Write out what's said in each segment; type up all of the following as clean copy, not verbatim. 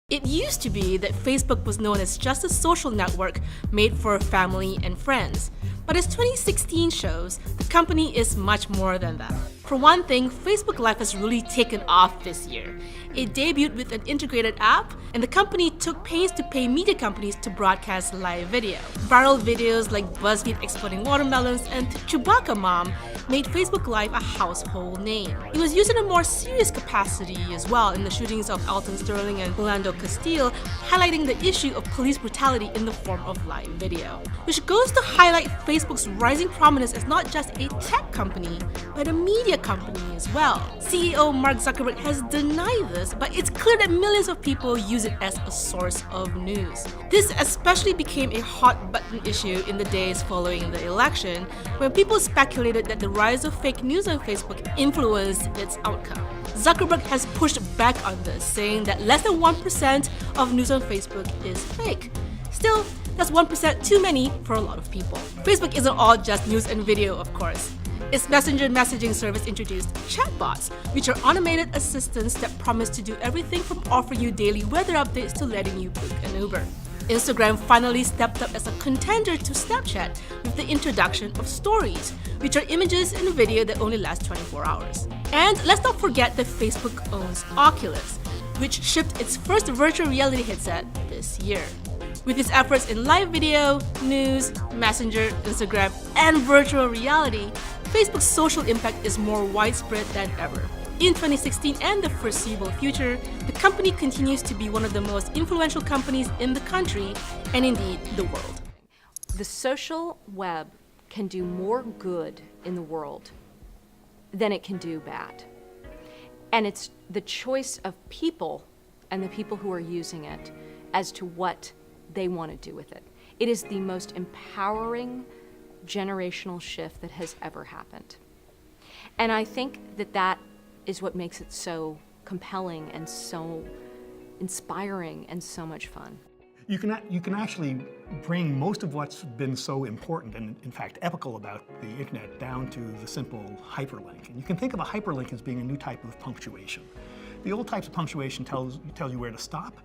It used to be that Facebook was known as just a social network made for family and friends. But as 2016 shows, the company is much more than that. For one thing, Facebook Live has really taken off this year. It debuted with an integrated app, and the company took pains to pay media companies to broadcast live video. Viral videos like BuzzFeed exploding watermelons and Chewbacca Mom made Facebook Live a household name. It was used in a more serious capacity as well in the shootings of Alton Sterling and Philando Castile, highlighting the issue of police brutality in the form of live video. Which goes to highlight Facebook's rising prominence as not just a tech company, but a media company as well. CEO Mark Zuckerberg has denied this, but it's clear that millions of people use it as a source of news. This especially became a hot button issue in the days following the election, when people speculated that the rise of fake news on Facebook influenced its outcome. Zuckerberg has pushed back on this, saying that less than 1% of news on Facebook is fake. Still, that's 1% too many for a lot of people. Facebook isn't all just news and video, of course. Its messenger messaging service introduced chatbots, which are automated assistants that promise to do everything from offering you daily weather updates to letting you book an Uber. Instagram finally stepped up as a contender to Snapchat with the introduction of Stories, which are images and video that only last 24 hours. And let's not forget that Facebook owns Oculus, which shipped its first virtual reality headset this year. With its efforts in live video, news, Messenger, Instagram, and virtual reality, Facebook's social impact is more widespread than ever. In 2016 and the foreseeable future, the company continues to be one of the most influential companies in the country, and indeed the world. The social web can do more good in the world than it can do bad. And it's the choice of people and the people who are using it as to what they want to do with it. It is the most empowering generational shift that has ever happened. And I think that that is what makes it so compelling and so inspiring and so much fun. You can actually bring most of what's been so important and in fact epical about the internet down to the simple hyperlink. And you can think of a hyperlink as being a new type of punctuation. The old types of punctuation tells you where to stop.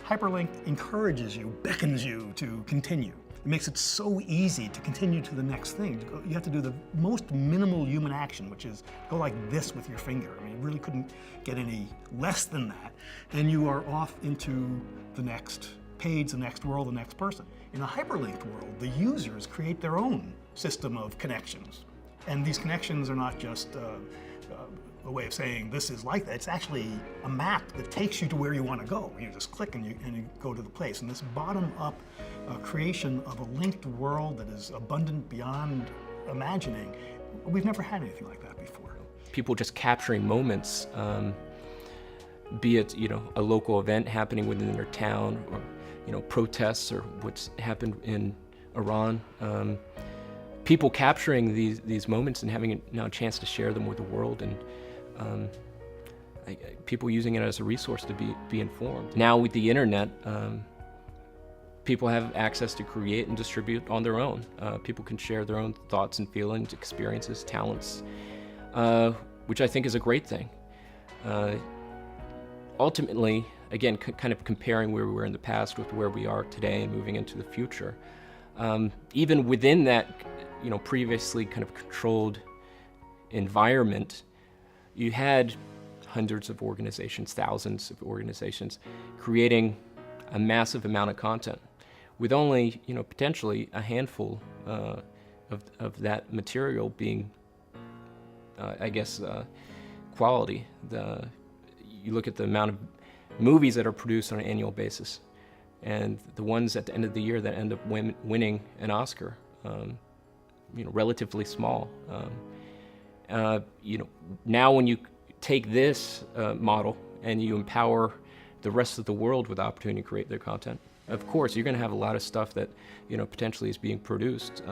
Hyperlink encourages you, beckons you to continue. It makes it so easy to continue to the next thing. You have to do the most minimal human action, which is go like this with your finger. I mean, you really couldn't get any less than that. And you are off into the next page, the next world, the next person. In a hyperlinked world, the users create their own system of connections. And these connections are not just a way of saying this is like that. It's actually a map that takes you to where you want to go. You just click and you go to the place. And this bottom-up creation of a linked world that is abundant beyond imagining, we've never had anything like that before. People just capturing moments, be it a local event happening within their town, or protests, or what's happened in Iran. People capturing these moments and having now a chance to share them with the world, and people using it as a resource to be informed. Now with the internet, people have access to create and distribute on their own. People can share their own thoughts and feelings, experiences, talents, which I think is a great thing. Ultimately, again, kind of comparing where we were in the past with where we are today and moving into the future, even within that previously kind of controlled environment, you had hundreds of organizations, thousands of organizations creating a massive amount of content with only, potentially a handful of that material being, quality. You look at the amount of movies that are produced on an annual basis, and the ones at the end of the year that end up winning an Oscar, relatively small. Now when you take this model and you empower the rest of the world with the opportunity to create their content, of course you're going to have a lot of stuff that potentially is being produced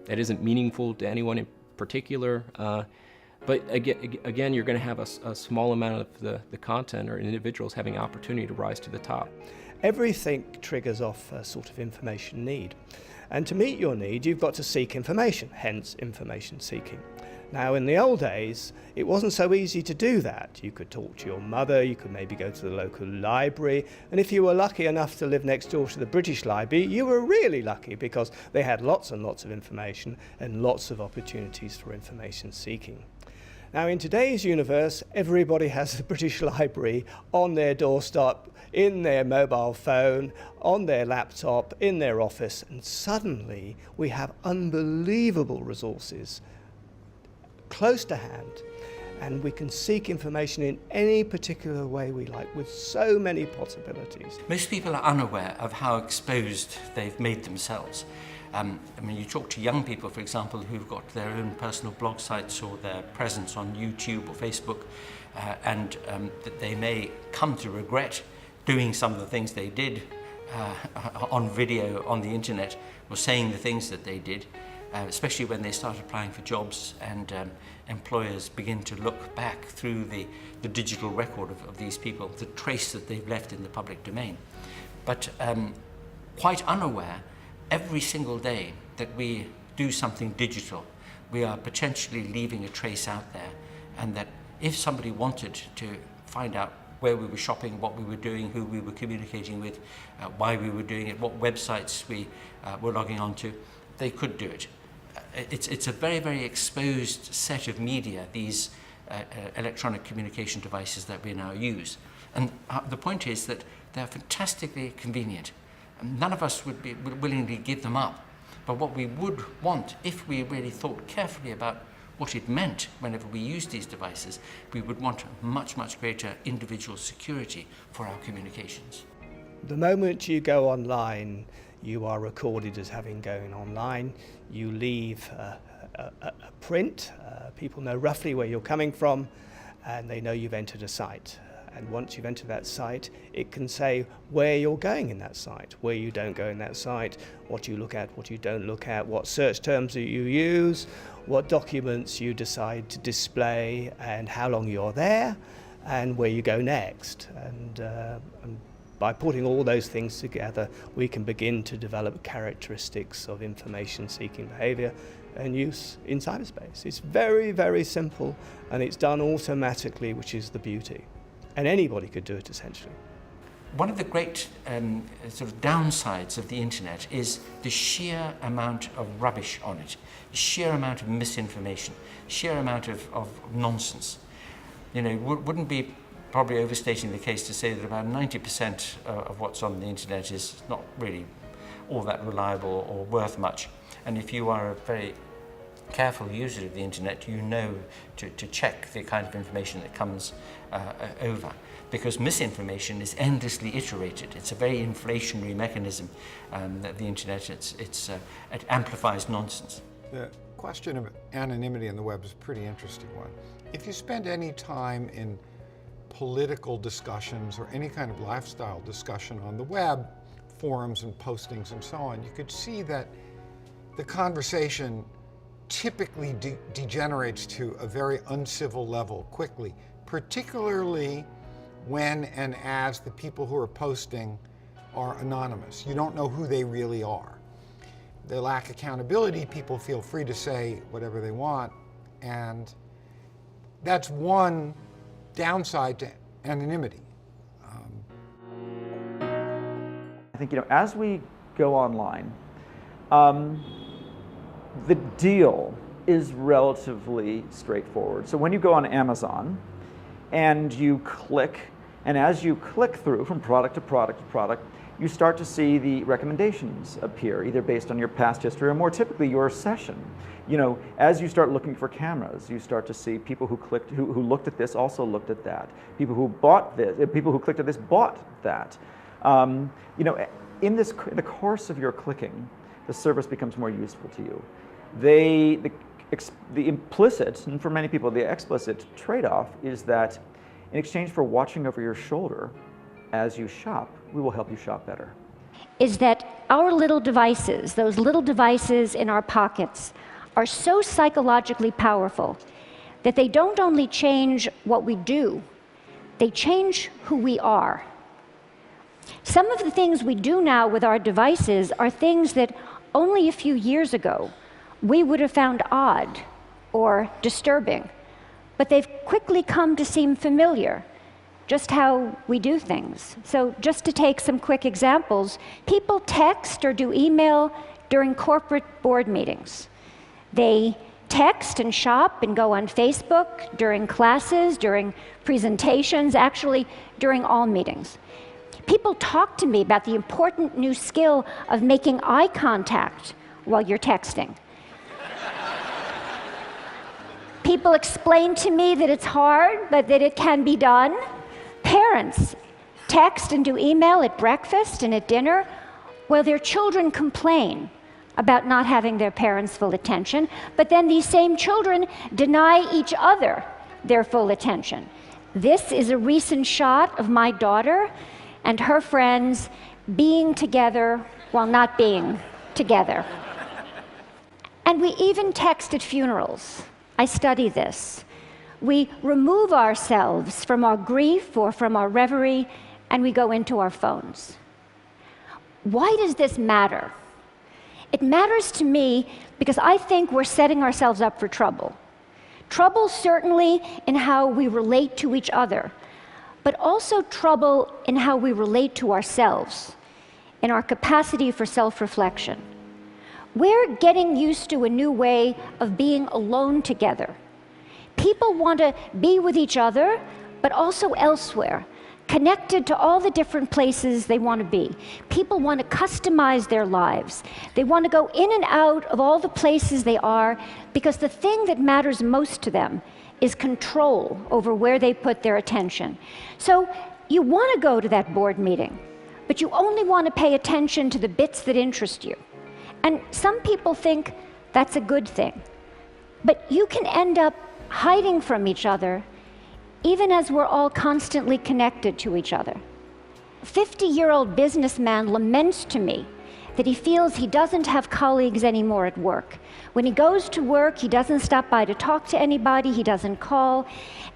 that isn't meaningful to anyone in particular, But again, you're going to have a small amount of the content or individuals having opportunity to rise to the top. Everything triggers off a sort of information need. And to meet your need, you've got to seek information, hence information seeking. Now, in the old days, it wasn't so easy to do that. You could talk to your mother, you could maybe go to the local library, and if you were lucky enough to live next door to the British Library, you were really lucky because they had lots and lots of information and lots of opportunities for information seeking. Now, in today's universe, everybody has the British Library on their doorstep, in their mobile phone, on their laptop, in their office, and suddenly we have unbelievable resources close to hand, and we can seek information in any particular way we like with so many possibilities. Most people are unaware of how exposed they've made themselves. I mean, you talk to young people, for example, who've got their own personal blog sites or their presence on YouTube or Facebook, and that they may come to regret doing some of the things they did on video on the internet, or saying the things that they did, especially when they start applying for jobs and employers begin to look back through the digital record of these people, the trace that they've left in the public domain. But quite unaware, every single day that we do something digital, we are potentially leaving a trace out there, and that if somebody wanted to find out where we were shopping, what we were doing, who we were communicating with, why we were doing it, what websites we were logging onto, they could do it. It's a very, very exposed set of media, these electronic communication devices that we now use. And the point is that they're fantastically convenient. None of us would willingly give them up. But what we would want, if we really thought carefully about what it meant whenever we use these devices, we would want much, much greater individual security for our communications. The moment you go online, you are recorded as having gone online. You leave a print. People know roughly where you're coming from, and they know you've entered a site. And once you've entered that site, it can say where you're going in that site, where you don't go in that site, what you look at, what you don't look at, what search terms that you use, what documents you decide to display, and how long you're there, and where you go next. And by putting all those things together, we can begin to develop characteristics of information-seeking behavior and use in cyberspace. It's very, very simple, and it's done automatically, which is the beauty. And anybody could do it, essentially. One of the great sort of downsides of the internet is the sheer amount of rubbish on it, the sheer amount of misinformation, sheer amount of nonsense. You know, wouldn't be probably overstating the case to say that about 90% of what's on the internet is not really all that reliable or worth much. And if you are a very careful user of the internet, you know to check the kind of information that comes over, because misinformation is endlessly iterated. It's a very inflationary mechanism, that the internet, it amplifies nonsense. The question of anonymity on the web is a pretty interesting one. If you spend any time in political discussions or any kind of lifestyle discussion on the web, forums and postings and so on, you could see that the conversation typically degenerates to a very uncivil level quickly, particularly when and as the people who are posting are anonymous. You don't know who they really are. They lack accountability. People feel free to say whatever they want, and that's one downside to anonymity. I think, as we go online, the deal is relatively straightforward. So when you go on Amazon and you click, and as you click through from product to product to product, you start to see the recommendations appear, either based on your past history or more typically your session. As you start looking for cameras, you start to see people who looked at this also looked at that. People who bought this, people who clicked at this bought that. In the course of your clicking, the service becomes more useful to you. The implicit, and for many people the explicit trade-off, is that in exchange for watching over your shoulder as you shop, we will help you shop better. Is that our little devices, those little devices in our pockets, are so psychologically powerful that they don't only change what we do, they change who we are. Some of the things we do now with our devices are things that only a few years ago we would have found odd or disturbing, but they've quickly come to seem familiar, just how we do things. So just to take some quick examples, people text or do email during corporate board meetings. They text and shop and go on Facebook during classes, during presentations, actually during all meetings. People talk to me about the important new skill of making eye contact while you're texting. People explain to me that it's hard, but that it can be done. Parents text and do email at breakfast and at dinner while their children complain about not having their parents' full attention, but then these same children deny each other their full attention. This is a recent shot of my daughter and her friends being together while not being together. And we even text at funerals. I study this. We remove ourselves from our grief or from our reverie, and we go into our phones. Why does this matter? It matters to me because I think we're setting ourselves up for trouble. Trouble certainly in how we relate to each other, but also trouble in how we relate to ourselves, in our capacity for self-reflection. We're getting used to a new way of being alone together. People want to be with each other, but also elsewhere, connected to all the different places they want to be. People want to customize their lives. They want to go in and out of all the places they are because the thing that matters most to them is control over where they put their attention. So you want to go to that board meeting, but you only want to pay attention to the bits that interest you. And some people think that's a good thing. But you can end up hiding from each other even as we're all constantly connected to each other. A 50-year-old businessman laments to me that he feels he doesn't have colleagues anymore at work. When he goes to work, he doesn't stop by to talk to anybody, he doesn't call,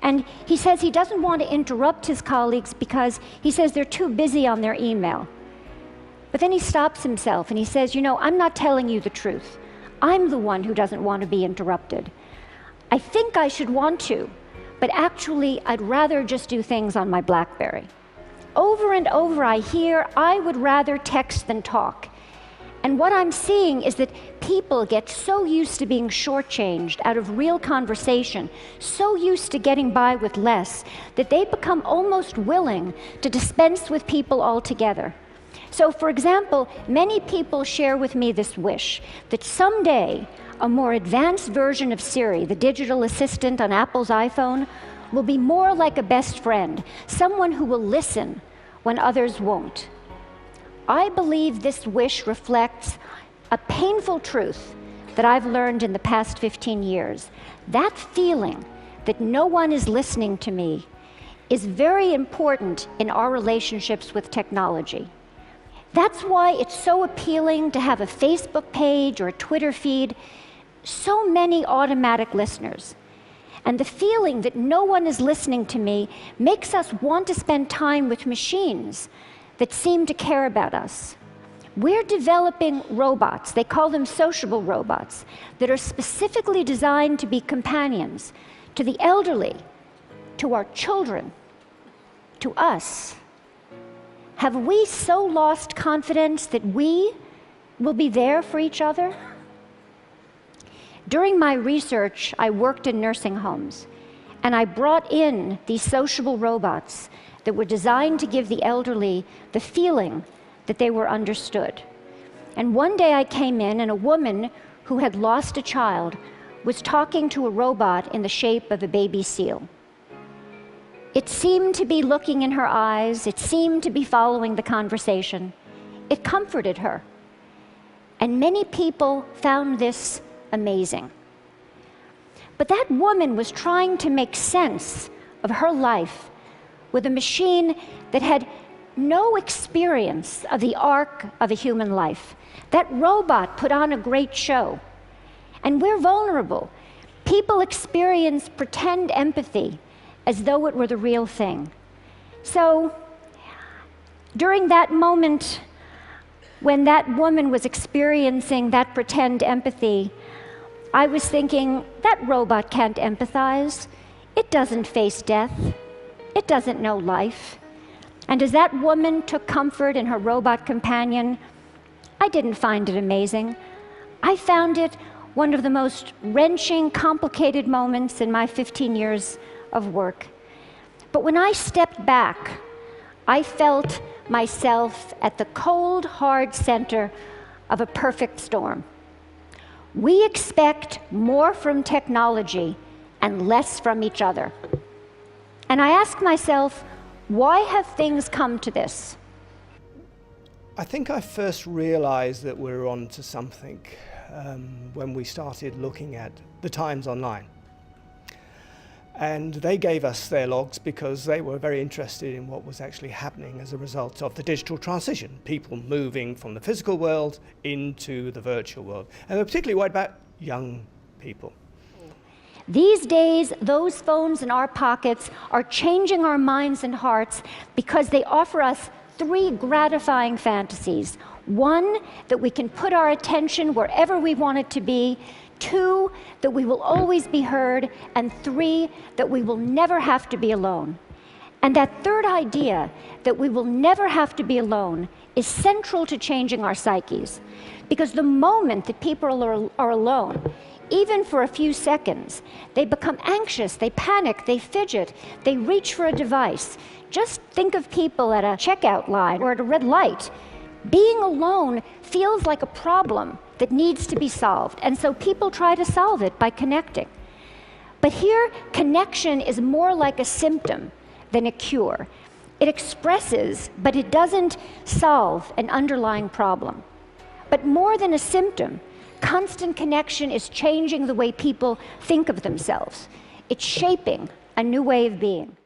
and he says he doesn't want to interrupt his colleagues because he says they're too busy on their email. But then he stops himself and he says, you know, I'm not telling you the truth. I'm the one who doesn't want to be interrupted. I think I should want to, but actually I'd rather just do things on my BlackBerry. Over and over I hear, I would rather text than talk. And what I'm seeing is that people get so used to being shortchanged out of real conversation, so used to getting by with less, that they become almost willing to dispense with people altogether. So, for example, many people share with me this wish that someday a more advanced version of Siri, the digital assistant on Apple's iPhone, will be more like a best friend, someone who will listen when others won't. I believe this wish reflects a painful truth that I've learned in the past 15 years. That feeling that no one is listening to me is very important in our relationships with technology. That's why it's so appealing to have a Facebook page or a Twitter feed, so many automatic listeners. And the feeling that no one is listening to me makes us want to spend time with machines that seem to care about us. We're developing robots, they call them sociable robots, that are specifically designed to be companions to the elderly, to our children, to us. Have we so lost confidence that we will be there for each other? During my research, I worked in nursing homes, and I brought in these sociable robots that were designed to give the elderly the feeling that they were understood. And one day I came in, and a woman who had lost a child was talking to a robot in the shape of a baby seal. It seemed to be looking in her eyes. It seemed to be following the conversation. It comforted her. And many people found this amazing. But that woman was trying to make sense of her life with a machine that had no experience of the arc of a human life. That robot put on a great show. And we're vulnerable People experience pretend empathy as though it were the real thing. So, during that moment when that woman was experiencing that pretend empathy, I was thinking, that robot can't empathize. It doesn't face death. It doesn't know life. And as that woman took comfort in her robot companion, I didn't find it amazing. I found it one of the most wrenching, complicated moments in my 15 years of work. But when I stepped back, I felt myself at the cold, hard center of a perfect storm. We expect more from technology and less from each other. And I ask myself, why have things come to this? I think I first realized that we were on to something when we started looking at the Times Online. And they gave us their logs because they were very interested in what was actually happening as a result of the digital transition, people moving from the physical world into the virtual world. And they're particularly worried about young people. These days, those phones in our pockets are changing our minds and hearts because they offer us 3 gratifying fantasies. 1, that we can put our attention wherever we want it to be. 2, that we will always be heard. And 3, that we will never have to be alone. And that third idea, that we will never have to be alone, is central to changing our psyches. Because the moment that people are alone, even for a few seconds, they become anxious, they panic, they fidget, they reach for a device. Just think of people at a checkout line or at a red light. Being alone feels like a problem that needs to be solved, and so people try to solve it by connecting. But here, connection is more like a symptom than a cure. It expresses, but it doesn't solve an underlying problem. But more than a symptom, constant connection is changing the way people think of themselves. It's shaping a new way of being.